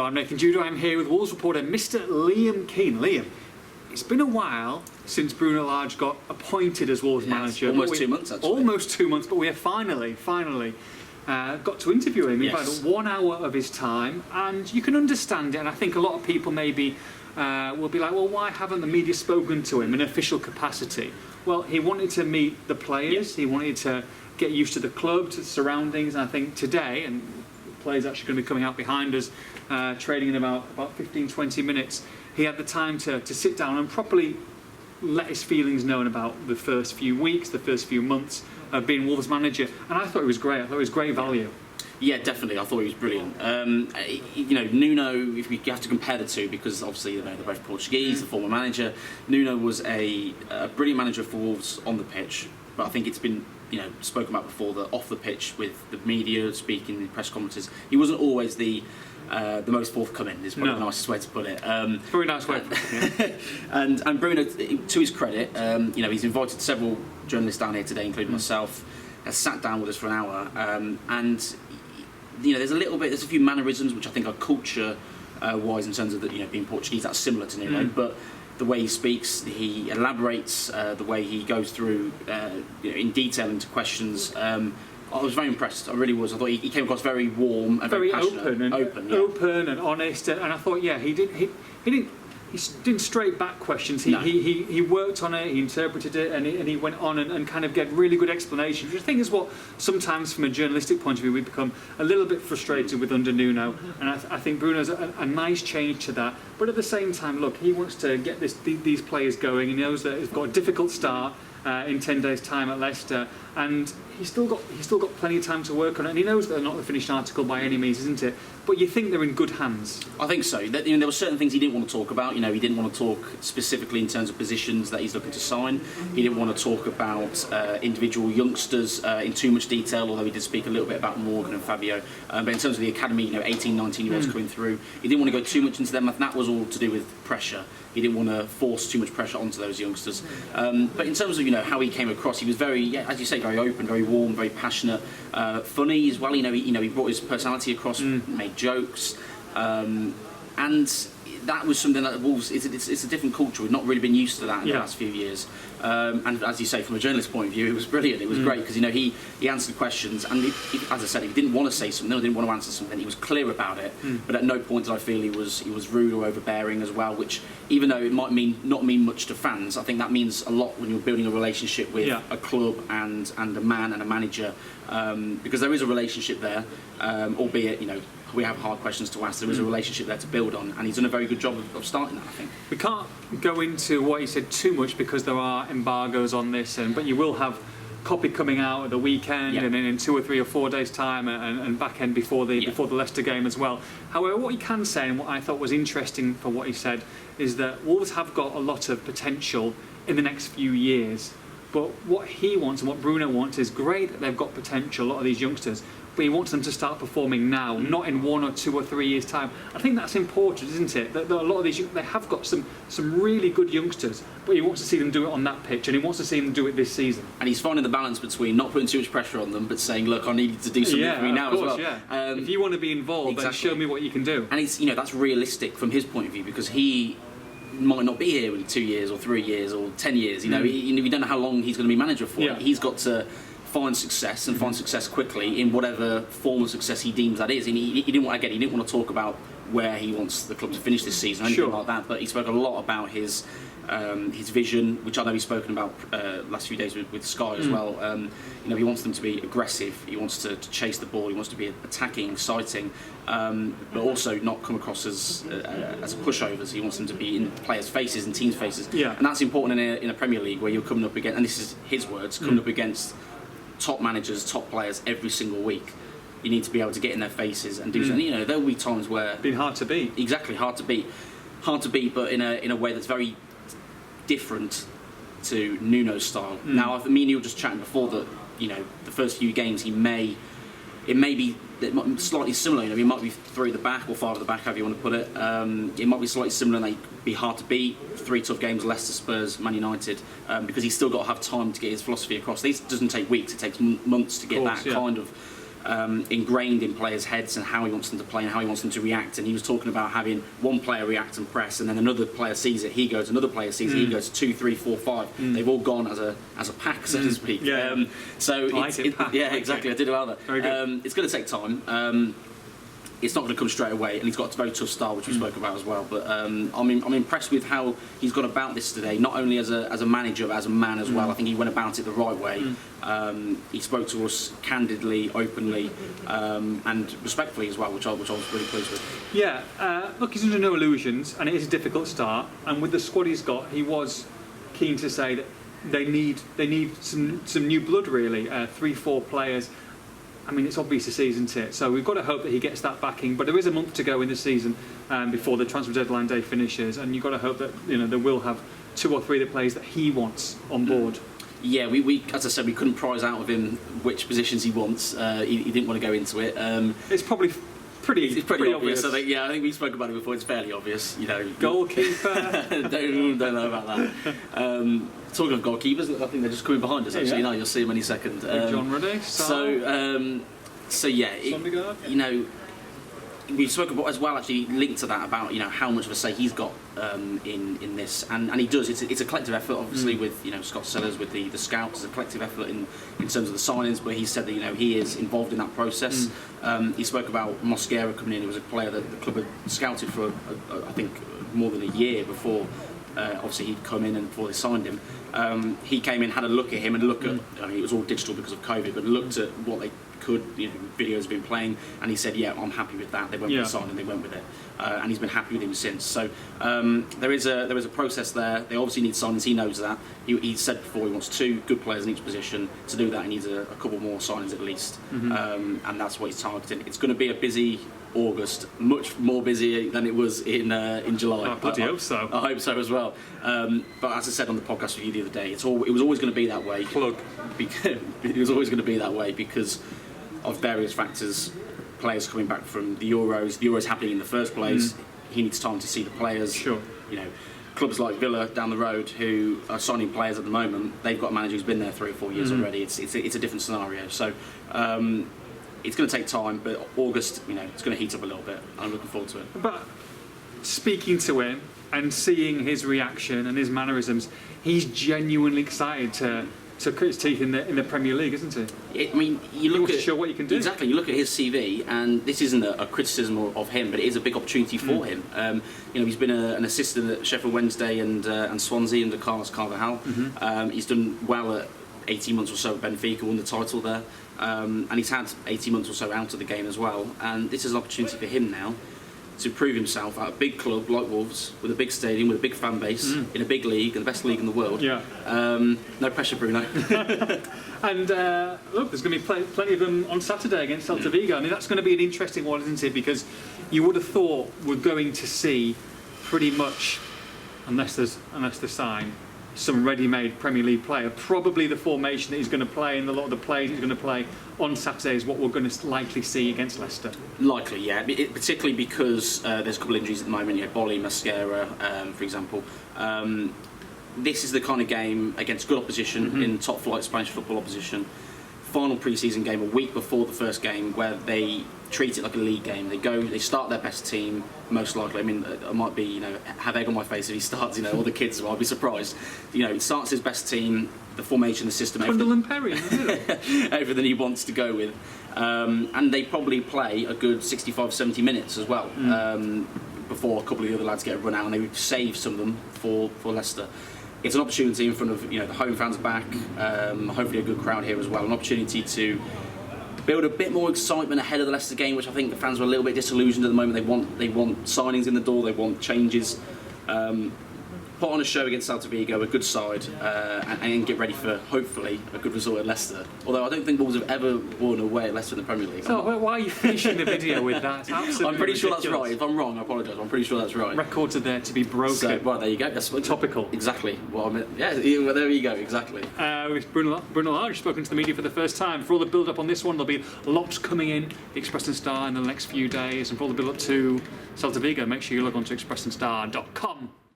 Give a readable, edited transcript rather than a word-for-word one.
I'm Nathan Judo. I'm here with Wolves reporter Mr. Liam Keane. Liam, it's been a while since Bruno Lage got appointed as Wolves manager. Almost 2 months, actually. Almost 2 months, but we have finally got to interview him. We've had 1 hour of his time, and you can understand it. And I think a lot of people maybe will be like, well, why haven't the media spoken to him in official capacity? Well, he wanted to meet the players. He wanted to get used to the club, to the surroundings. And I think today, and the players actually going to be coming out behind us, training in about 15, 20 minutes, he had the time to sit down and properly let his feelings known about the first few weeks, the first few months of being Wolves manager. And I thought it was great. I thought it was great value. Yeah, definitely. I thought he was brilliant. Nuno, if we have to compare the two, because obviously they're both Portuguese, the former manager, Nuno was a brilliant manager for Wolves on the pitch, but I think it's been spoken about before that off the pitch with the media, speaking in press conferences, he wasn't always the most forthcoming, is probably the nicest way to put it. Very nice way. And Bruno, to his credit, he's invited several journalists down here today, including myself, has sat down with us for an hour, and there's a few mannerisms which I think are culture wise in terms of being Portuguese, that's similar to Nuno, but the way he speaks, he elaborates, the way he goes through in detail into questions. I was very impressed. I really was. I thought he came across very warm and very passionate, open and honest. And I thought, he didn't straight back questions. He worked on it. He interpreted it, and he went on and kind of get really good explanations. Which I think is what sometimes, from a journalistic point of view, we become a little bit frustrated with under Nuno. And I think Bruno's a nice change to that. But at the same time, look, he wants to get these players going. He knows that he's got a difficult start in 10 days' time at Leicester, and he's still got plenty of time to work on it. And he knows that they're not the finished article by any means, isn't it? But you think they're in good hands. I think so. There were certain things he didn't want to talk about. He didn't want to talk specifically in terms of positions that he's looking to sign. He didn't want to talk about individual youngsters in too much detail, although he did speak a little bit about Morgan and Fabio. But in terms of the academy, 18, 19-year-olds coming through, he didn't want to go too much into them, and that was all to do with pressure. He didn't want to force too much pressure onto those youngsters. But in terms of how he came across, he was very, as you say, very open, very warm, very passionate, funny as well. He brought his personality across, made jokes, and that was something that Wolves. It's a different culture. We've not really been used to that in the last few years. And as you say, from a journalist's point of view, it was brilliant. It was great because he answered questions, and as I said, if he didn't want to say something, or didn't want to answer something, he was clear about it. But at no point did I feel he was rude or overbearing as well. Which, even though it might not mean much to fans, I think that means a lot when you're building a relationship with a club and a man and a manager, because there is a relationship there, albeit we have hard questions to ask. There is a relationship there to build on, and he's done a very good job of starting that, I think. We can't go into what he said too much because there are embargoes on this, but you will have copy coming out at the weekend and then in 2 or 3 or 4 days' time and back end before the Leicester game as well. However, what he can say, and what I thought was interesting for what he said, is that Wolves have got a lot of potential in the next few years. But what he wants and what Bruno wants is great that they've got potential, a lot of these youngsters, but he wants them to start performing now, not in 1 or 2 or 3 years' time. I think that's important, isn't it? That a lot of these, they have got some really good youngsters, but he wants to see them do it on that pitch, and he wants to see them do it this season. And he's finding the balance between not putting too much pressure on them, but saying, look, I need you to do something for me now as well. If you want to be involved, then show me what you can do. And it's that's realistic from his point of view, because he might not be here in 2 years or 3 years or 10 years. We don't know how long he's going to be manager for. He's got to find success and find success quickly in whatever form of success he deems that is. And he didn't want to talk about where he wants the club to finish this season or anything like that. But he spoke a lot about his vision, which I know he's spoken about last few days with Sky as well. He wants them to be aggressive. He wants to chase the ball. He wants to be attacking, exciting, but also not come across as pushovers. He wants them to be in players' faces and teams' faces. And that's important in a Premier League where you're coming up against, and this is his words, coming up against top managers, top players every single week. You need to be able to get in their faces and do something. There will be times where been hard to beat. Exactly, hard to beat, but in a way that's very different to Nuno's style. Now, me and you were just chatting before that. The first few games, it may be slightly similar. He might be 3 at the back or 5 at the back, however you want to put it. It might be slightly similar, and they'd be hard to beat. 3 tough games: Leicester, Spurs, Man United, because he's still got to have time to get his philosophy across. This doesn't take weeks; it takes months to get kind of ingrained in players' heads and how he wants them to play and how he wants them to react. And he was talking about having one player react and press, and then another player sees it, he goes, another player sees it, he goes 2, 3, 4, 5. They've all gone as a pack, so to speak. Yeah. So yeah, exactly. I did well there. Very good. It's going to take time. It's not going to come straight away, and he's got a very tough start, which we spoke about as well. But I'm impressed with how he's gone about this today, not only as a manager, but as a man as well. I think he went about it the right way. He spoke to us candidly, openly, and respectfully as well, which I was really pleased with. Yeah, look, he's under no illusions, and it is a difficult start. And with the squad he's got, he was keen to say that they need some new blood, really. 3-4 players. I mean, it's obvious the season's hit, so we've got to hope that he gets that backing. But there is a month to go in the season before the transfer deadline day finishes, and you've got to hope that they will have 2 or 3 of the players that he wants on board. Yeah, we as I said, we couldn't prize out of him which positions he wants. He didn't want to go into it. It's probably pretty obvious. I think we spoke about it before. It's fairly obvious, Goalkeeper. don't know about that. Talking of goalkeepers, I think they're just coming behind us. Actually, you'll see them any second. John Ruddy. So yeah, we spoke about as well. Actually, linked to that about how much of a say he's got in this, and he does. It's a collective effort, obviously, with Scott Sellers, with the scouts. It's a collective effort in terms of the signings. But he said that he is involved in that process. He spoke about Mosquera coming in. It was a player that the club had scouted for I think more than a year before. Obviously, he'd come in and before they signed him. He came in, had a look at him, and look at. I mean, it was all digital because of COVID, but looked at what they could. Videos have been playing, and he said, "Yeah, I'm happy with that." They went with the sign, and they went with it, and he's been happy with him since. So there is a process there. They obviously need signings. He knows that. He said before he wants 2 good players in each position. To do that, he needs a couple more signings at least, and that's what he's targeting. It's going to be a busy August, much more busy than it was in July. I bloody hope so. I hope so as well. But as I said on the podcast with you the other day, it was always going to be that way. Plug. It was always going to be that way because of various factors. Players coming back from the Euros happening in the first place. He needs time to see the players. Sure. Clubs like Villa down the road who are signing players at the moment, they've got a manager who's been there 3 or 4 years already. It's a different scenario. So. It's going to take time, but August, it's going to heat up a little bit. I'm looking forward to it. But speaking to him and seeing his reaction and his mannerisms, he's genuinely excited to cut his teeth in the Premier League, isn't he? You look at show what you can do. Exactly. You look at his CV, and this isn't a criticism of him, but it is a big opportunity for him. He's been an assistant at Sheffield Wednesday and Swansea under Carlos Carvajal. He's done well at 18 months or so at Benfica, won the title there. And he's had 18 months or so out of the game as well, and this is an opportunity for him now to prove himself at a big club like Wolves, with a big stadium, with a big fan base, in a big league, and the best league in the world. No pressure, Bruno. And look, there's going to be plenty of them on Saturday against Celta Vigo. I mean, that's going to be an interesting one, isn't it? Because you would have thought we're going to see pretty much, unless there's sign, some ready-made Premier League player. Probably the formation that he's going to play and a lot of the plays he's going to play on Saturday is what we're going to likely see against Leicester. Likely, yeah. Particularly because there's a couple of injuries at the moment. Bolly, Mosquera, for example. This is the kind of game against good opposition in top-flight Spanish football opposition. Final pre-season game a week before the first game where they treat it like a league game. They start their best team, most likely. I mean, I might be, have egg on my face if he starts, all the kids, I'll be surprised. He starts his best team, the formation, the system, Cundle and Perry, everything he wants to go with. And they probably play a good 65, 70 minutes as well before a couple of the other lads get a run out, and they save some of them for Leicester. It's an opportunity in front of the home fans back, hopefully a good crowd here as well. An opportunity to build a bit more excitement ahead of the Leicester game, which I think the fans are a little bit disillusioned at the moment. They want signings in the door, they want changes. Put on a show against Celta Vigo, a good side, and get ready for hopefully a good result at Leicester. Although I don't think Wolves have ever won away at Leicester in the Premier League. So why are you finishing the video with that? Absolutely I'm pretty sure ridiculous. That's right. If I'm wrong, I apologise. I'm pretty sure that's right. Records are there to be broken. So, well, there you go. That's topical. Exactly. Well, there you go. Exactly. With Bruno Lage spoken to the media for the first time. For all the build-up on this one, there'll be lots coming in the Express and Star in the next few days, and for all the build-up to Celta Vigo, make sure you log on to expressandstar.com.